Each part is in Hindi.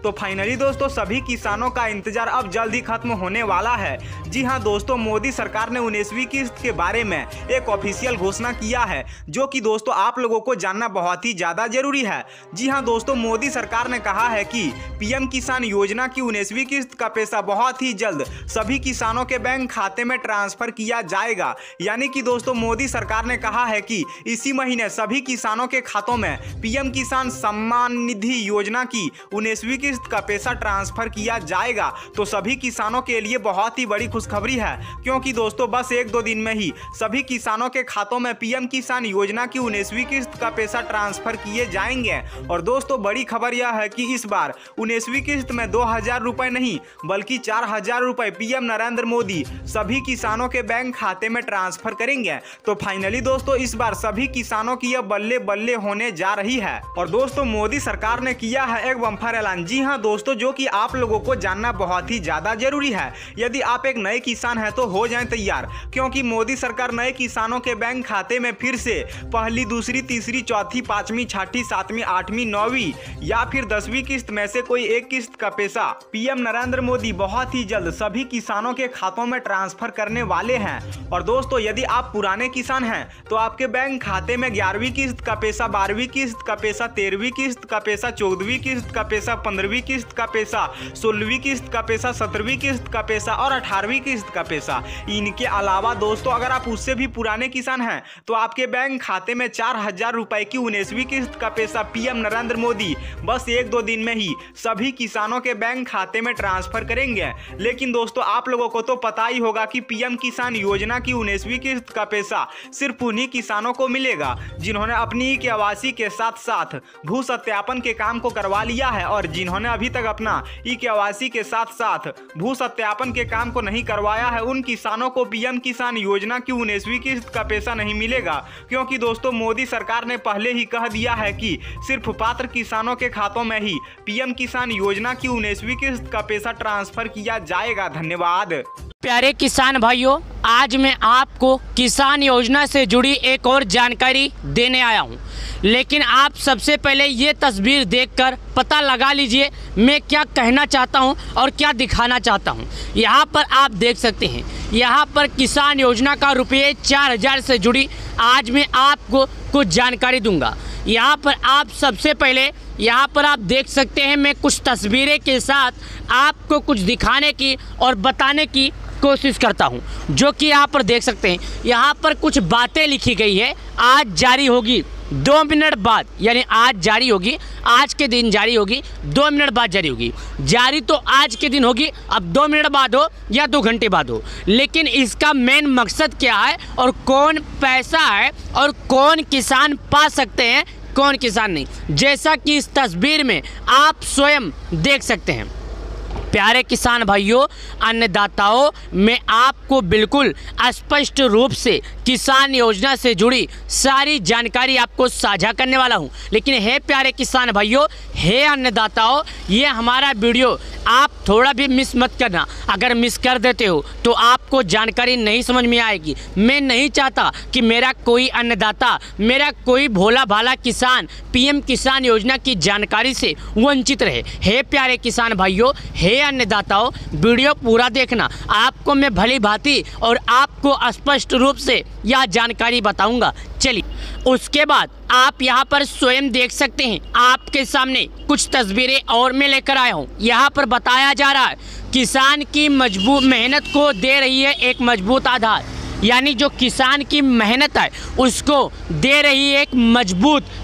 तो फाइनली दोस्तों सभी किसानों का इंतजार अब जल्द ही खत्म होने वाला है। जी हाँ दोस्तों, मोदी सरकार ने 19वीं किस्त के बारे में एक ऑफिशियल घोषणा किया है, जो कि दोस्तों आप लोगों को जानना बहुत ही ज़्यादा जरूरी है। जी हाँ दोस्तों, मोदी सरकार ने कहा है कि पीएम किसान योजना की 19वीं किस्त का पैसा बहुत ही जल्द सभी किसानों के बैंक खाते में ट्रांसफर किया जाएगा। यानी कि दोस्तों मोदी सरकार ने कहा है कि इसी महीने सभी किसानों के खातों में पीएम किसान सम्मान निधि योजना की 19वीं किस्त का पैसा ट्रांसफर किया जाएगा। तो सभी किसानों के लिए बहुत ही बड़ी खुशखबरी है, क्योंकि दोस्तों बस 1-2 दिन में ही सभी किसानों के खातों में पीएम किसान योजना की 19वीं किस्त का पैसा ट्रांसफर किए जाएंगे। और दोस्तों बड़ी खबर यह है कि इस बार 19वीं किस्त में 2000 रुपए नहीं बल्कि 4000 रुपए पीएम नरेंद्र मोदी सभी किसानों के बैंक खाते में ट्रांसफर करेंगे। तो फाइनली दोस्तों इस बार सभी किसानों की यह बल्ले बल्ले होने जा रही है। और दोस्तों मोदी सरकार ने किया है एक बम्पर ऐलान। जी हाँ दोस्तों, जो कि आप लोगों को जानना बहुत ही ज्यादा जरूरी है। यदि आप एक नए किसान हैं तो हो जाएं तैयार, क्योंकि मोदी सरकार नए किसानों के बैंक खाते में फिर से पहली, दूसरी, तीसरी, चौथी, पांचवी, छठी, सातवीं, आठवीं, 9वीं या फिर 10वीं किस्त में से कोई एक किस्त का पैसा पीएम नरेंद्र मोदी बहुत ही जल्द सभी किसानों के खातों में ट्रांसफर करने वाले हैं। और दोस्तों यदि आप पुराने किसान हैं तो आपके बैंक खाते में 11वीं किस्त का पैसा, 12वीं किस्त का पैसा, 13वीं किस्त का पैसा, 14वीं किस्त का पैसा, 15वीं किस्त का पैसा, 16वीं किस्त का पैसा, 17वीं किस्त का पैसा और 18वीं किस्त का पैसा। इनके अलावा दोस्तों अगर आप उससे भी पुराने किसान हैं तो आपके बैंक खाते में 4000 रुपए की 19वीं किस्त का पैसा पीएम नरेंद्र मोदी बस 1-2 दिन में ही सभी किसानों के बैंक खाते में ट्रांसफर करेंगे। लेकिन दोस्तों आप लोगों को तो पता ही होगा कि पीएम किसान योजना की 19वीं किस्त का पैसा सिर्फ उन्हीं किसानों को मिलेगा जिन्होंने अपनी केवाईसी के साथ साथ भू सत्यापन के काम को करवा लिया है, और जिन्होंने अभी तक अपना केवाईसी के साथ साथ भू सत्यापन के काम को नहीं करवाया है उन किसानों को पीएम किसान योजना की 19वीं किस्त का पैसा नहीं मिलेगा। क्योंकि दोस्तों मोदी सरकार ने पहले ही कह दिया है कि सिर्फ पात्र किसानों के खातों में ही पीएम किसान योजना की 19वीं किस्त का पैसा ट्रांसफर किया जाएगा। धन्यवाद। प्यारे किसान भाइयों, आज मैं आपको किसान योजना से जुड़ी एक और जानकारी देने आया हूं। लेकिन आप सबसे पहले ये तस्वीर देखकर पता लगा लीजिए मैं क्या कहना चाहता हूं और क्या दिखाना चाहता हूं। यहां पर आप देख सकते हैं, यहां पर किसान योजना का रुपये 4000 से जुड़ी आज मैं आपको कुछ जानकारी दूंगा। यहाँ पर आप सबसे पहले यहाँ पर आप देख सकते हैं मैं कुछ तस्वीरें के साथ आपको कुछ दिखाने की और बताने की कोशिश करता हूँ, जो कि यहाँ पर देख सकते हैं। यहाँ पर कुछ बातें लिखी गई है, आज जारी होगी 2 मिनट बाद, यानी आज जारी होगी, आज के दिन जारी होगी, 2 मिनट बाद जारी होगी। जारी तो आज के दिन होगी, अब 2 मिनट बाद हो या 2 घंटे बाद हो, लेकिन इसका मेन मकसद क्या है और कौन पैसा है और कौन किसान पा सकते हैं, कौन किसान नहीं, जैसा कि इस तस्वीर में आप स्वयं देख सकते हैं। प्यारे किसान भाइयों, अन्नदाताओं, मैं आपको बिल्कुल स्पष्ट रूप से किसान योजना से जुड़ी सारी जानकारी आपको साझा करने वाला हूं। लेकिन हे प्यारे किसान भाइयों, हे अन्नदाताओं, ये हमारा वीडियो आप थोड़ा भी मिस मत करना। अगर मिस कर देते हो तो आपको जानकारी नहीं समझ में आएगी। मैं नहीं चाहता कि मेरा कोई अन्नदाता, मेरा कोई भोला भाला किसान पीएम किसान योजना की जानकारी से वंचित रहे। हे प्यारे किसान भाइयों, हे अन्नदाताओं, वीडियो पूरा देखना। आपको मैं भली भांति और आपको स्पष्ट रूप से यह जानकारी बताऊंगा। चलिए, उसके बाद आप यहाँ पर स्वयं देख सकते हैं, आपके सामने कुछ तस्वीरें और मैं लेकर आया हूँ। यहाँ पर बताया जा रहा है किसान की मजबूत मेहनत को दे रही है एक मजबूत आधार, यानी जो किसान की मेहनत है उसको दे रही है एक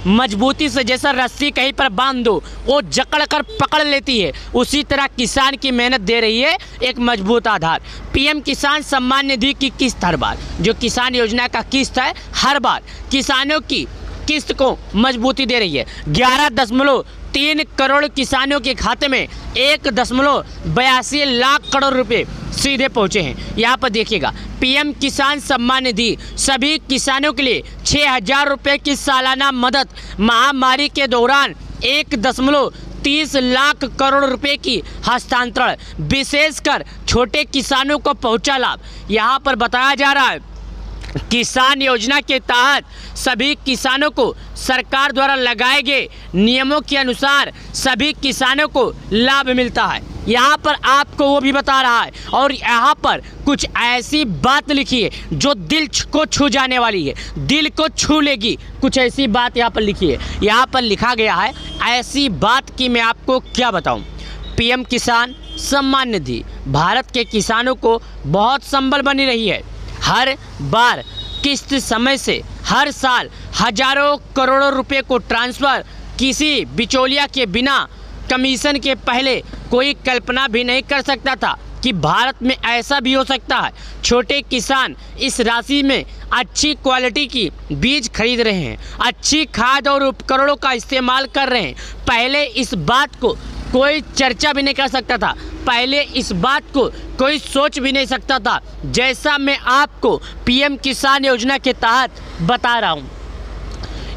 मजबूती से, जैसा रस्सी कहीं पर बांध दो वो जकड़ कर पकड़ लेती है, उसी तरह किसान की मेहनत दे रही है एक मजबूत आधार। पीएम किसान सम्मान निधि की किस्त हर बार, जो किसान योजना का किस्त है, हर बार किसानों की किस्त को मजबूती दे रही है। 11.3 करोड़ किसानों के खाते में 1.82 लाख करोड़ रुपए सीधे पहुंचे हैं। यहाँ पर देखिएगा, पीएम किसान सम्मान निधि सभी किसानों के लिए 6000 रुपये की सालाना मदद, महामारी के दौरान 1.30 लाख करोड़ रुपए की हस्तांतरण, विशेषकर छोटे किसानों को पहुंचा लाभ। यहाँ पर बताया जा रहा है किसान योजना के तहत सभी किसानों को सरकार द्वारा लगाए गए नियमों के अनुसार सभी किसानों को लाभ मिलता है। यहाँ पर आपको वो भी बता रहा है और यहाँ पर कुछ ऐसी बात लिखी है जो दिल को छू जाने वाली है, दिल को छू लेगी। कुछ ऐसी बात यहाँ पर लिखी है। यहाँ पर लिखा गया है ऐसी बात कि मैं आपको क्या बताऊँ। पीएम किसान सम्मान निधि भारत के किसानों को बहुत संबल बनी रही है। हर बार किस्त समय से हर साल हजारों करोड़ों रुपए को ट्रांसफ़र किसी बिचौलिया के बिना कमीशन के पहले कोई कल्पना भी नहीं कर सकता था कि भारत में ऐसा भी हो सकता है। छोटे किसान इस राशि में अच्छी क्वालिटी की बीज खरीद रहे हैं, अच्छी खाद और उपकरणों का इस्तेमाल कर रहे हैं। पहले इस बात को कोई चर्चा भी नहीं कर सकता था, पहले इस बात को कोई सोच भी नहीं सकता था, जैसा मैं आपको पीएम किसान योजना के तहत बता रहा हूँ।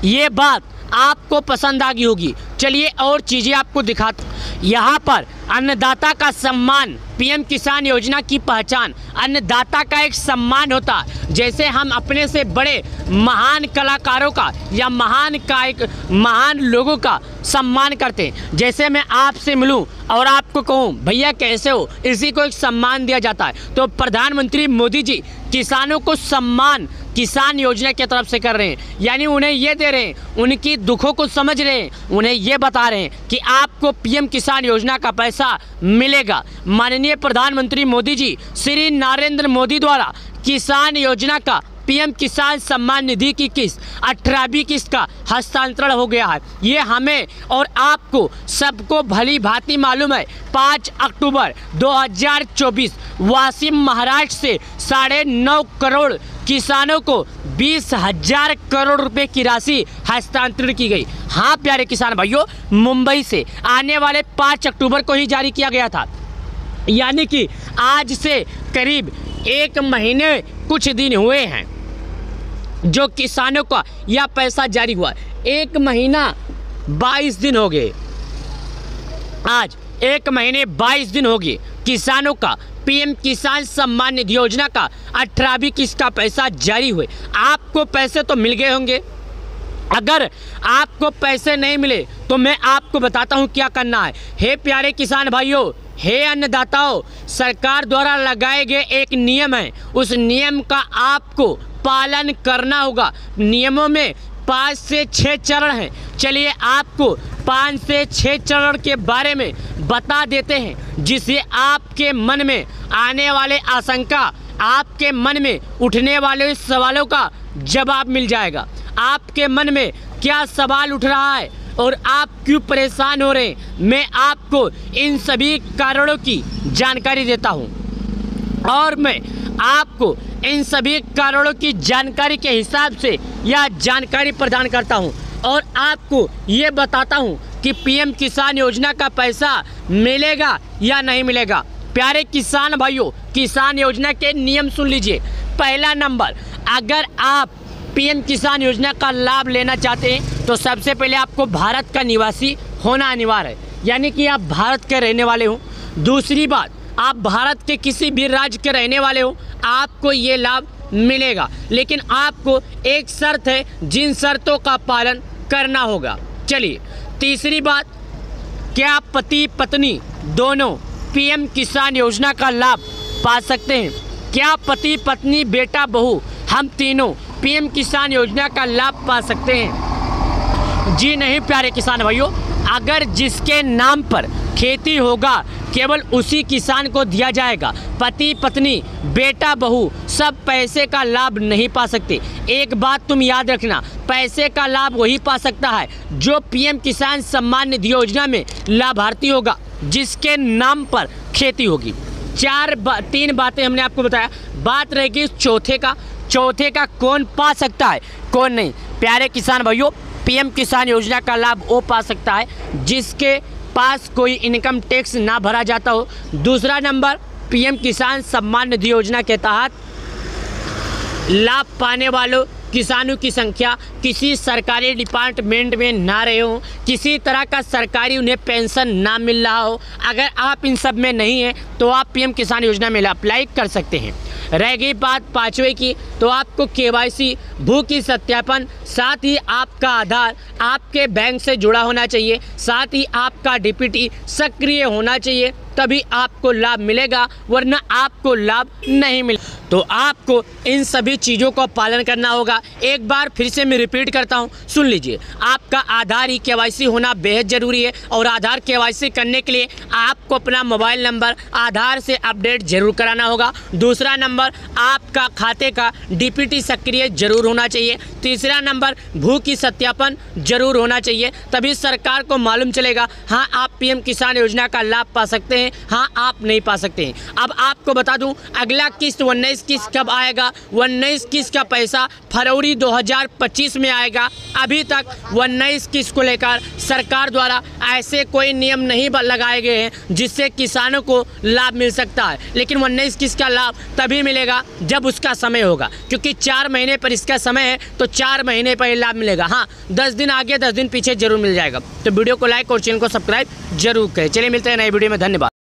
ये बात आपको पसंद आ गई होगी। चलिए और चीज़ें आपको दिखाता हूँ। यहाँ पर अन्नदाता का सम्मान, पीएम किसान योजना की पहचान अन्नदाता का एक सम्मान होता है। जैसे हम अपने से बड़े महान कलाकारों का या महान लोगों का सम्मान करते हैं। जैसे मैं आपसे मिलूं और आपको कहूं भैया कैसे हो, इसी को एक सम्मान दिया जाता है। तो प्रधानमंत्री मोदी जी किसानों को सम्मान किसान योजना की तरफ से कर रहे हैं, यानी उन्हें ये दे रहे हैं, उनकी दुखों को समझ रहे हैं, उन्हें ये बता रहे हैं कि आपको पीएम किसान योजना का पैसा मिलेगा। माननीय प्रधानमंत्री मोदी जी श्री नरेंद्र मोदी द्वारा किसान योजना का पीएम किसान सम्मान निधि की किस्त 18वीं किस्त का हस्तांतरण हो गया है। ये हमें और आपको सबको भली भांति मालूम है। 5 अक्टूबर 2024 वाशिम महाराष्ट्र से 9.5 करोड़ किसानों को 20,000 करोड़ रुपए की राशि हस्तांतरित की गई। हाँ प्यारे किसान भाइयों, मुंबई से आने वाले 5 अक्टूबर को ही जारी किया गया था, यानी कि आज से करीब 1 महीने कुछ दिन हुए हैं जो किसानों का यह पैसा जारी हुआ। 1 महीना 22 दिन हो गए, आज 1 महीने 22 दिन हो गए किसानों का पीएम किसान सम्मान निधि योजना का 18वीं किस्त का पैसा जारी हुए। आपको पैसे तो मिल गए होंगे। अगर आपको पैसे नहीं मिले तो मैं आपको बताता हूं क्या करना है। हे प्यारे किसान भाइयों, हे अन्नदाताओं, सरकार द्वारा लगाए गए एक नियम है, उस नियम का आपको पालन करना होगा। नियमों में 5 से 6 चरण हैं। चलिए आपको 5 से 6 चरण के बारे में बता देते हैं, जिससे आपके मन में आने वाले आशंका, आपके मन में उठने वाले सवालों का जवाब मिल जाएगा। आपके मन में क्या सवाल उठ रहा है और आप क्यों परेशान हो रहे हैं, मैं आपको इन सभी कारणों की जानकारी देता हूं और मैं आपको इन सभी कारणों की जानकारी के हिसाब से यह जानकारी प्रदान करता हूं और आपको ये बताता हूं कि पीएम किसान योजना का पैसा मिलेगा या नहीं मिलेगा। प्यारे किसान भाइयों, किसान योजना के नियम सुन लीजिए। पहला नंबर, अगर आप पीएम किसान योजना का लाभ लेना चाहते हैं तो सबसे पहले आपको भारत का निवासी होना अनिवार्य है, यानी कि आप भारत के रहने वाले हो। दूसरी बात, आप भारत के किसी भी राज्य के रहने वाले हो, आपको ये लाभ मिलेगा, लेकिन आपको एक शर्त है, जिन शर्तों का पालन करना होगा। चलिए तीसरी बात, क्या पति पत्नी दोनों पीएम किसान योजना का लाभ पा सकते हैं? क्या पति पत्नी बेटा बहू हम तीनों पीएम किसान योजना का लाभ पा सकते हैं? जी नहीं प्यारे किसान भाइयों, अगर जिसके नाम पर खेती होगा केवल उसी किसान को दिया जाएगा। पति पत्नी बेटा बहू सब पैसे का लाभ नहीं पा सकते। एक बात तुम याद रखना, पैसे का लाभ वही पा सकता है जो पीएम किसान सम्मान निधि योजना में लाभार्थी होगा, जिसके नाम पर खेती होगी। 3 बातें हमने आपको बताया। बात रहेगी चौथे का कौन पा सकता है कौन नहीं। प्यारे किसान भाइयों, पीएम किसान योजना का लाभ वो पा सकता है जिसके पास कोई इनकम टैक्स ना भरा जाता हो। दूसरा नंबर, पीएम किसान सम्मान निधि योजना के तहत लाभ पाने वालों किसानों की संख्या किसी सरकारी डिपार्टमेंट में ना रहे हो, किसी तरह का सरकारी उन्हें पेंशन ना मिल रहा हो। अगर आप इन सब में नहीं हैं तो आप पीएम किसान योजना में अप्लाई कर सकते हैं। रह गई बात 5वें की, तो आपको KYC भू की सत्यापन, साथ ही आपका आधार आपके बैंक से जुड़ा होना चाहिए, साथ ही आपका DPT सक्रिय होना चाहिए, तभी आपको लाभ मिलेगा, वरना आपको लाभ नहीं मिले। तो आपको इन सभी चीज़ों का पालन करना होगा। एक बार फिर से मैं रिपीट करता हूं, सुन लीजिए। आपका आधार KYC होना बेहद ज़रूरी है और आधार KYC करने के लिए आपको अपना मोबाइल नंबर आधार से अपडेट जरूर कराना होगा। दूसरा नंबर, आपका खाते का DPT सक्रिय जरूर होना चाहिए। तीसरा नंबर, भू की सत्यापन जरूर होना चाहिए, तभी सरकार को मालूम चलेगा हाँ आप PM किसान योजना का लाभ पा सकते हैं, हाँ आप नहीं पा सकते हैं। अब आपको बता दूं, अगला किस्त 19 किस्त कब आएगा? 19 किस्त का पैसा फरवरी 2025 में आएगा। अभी तक 19 किस्त को लेकर सरकार द्वारा ऐसे कोई नियम नहीं लगाए गए हैं जिससे किसानों को लाभ मिल सकता है, लेकिन 19 किस्त का लाभ तभी मिलेगा जब उसका समय होगा, क्योंकि 4 महीने पर इसका समय है, तो 4 महीने पर लाभ मिलेगा। हाँ, 10 दिन आगे 10 दिन पीछे जरूर मिल जाएगा। तो वीडियो को लाइक और चैनल को सब्सक्राइब जरूर करें। चलिए मिलते हैं नई वीडियो में, धन्यवाद।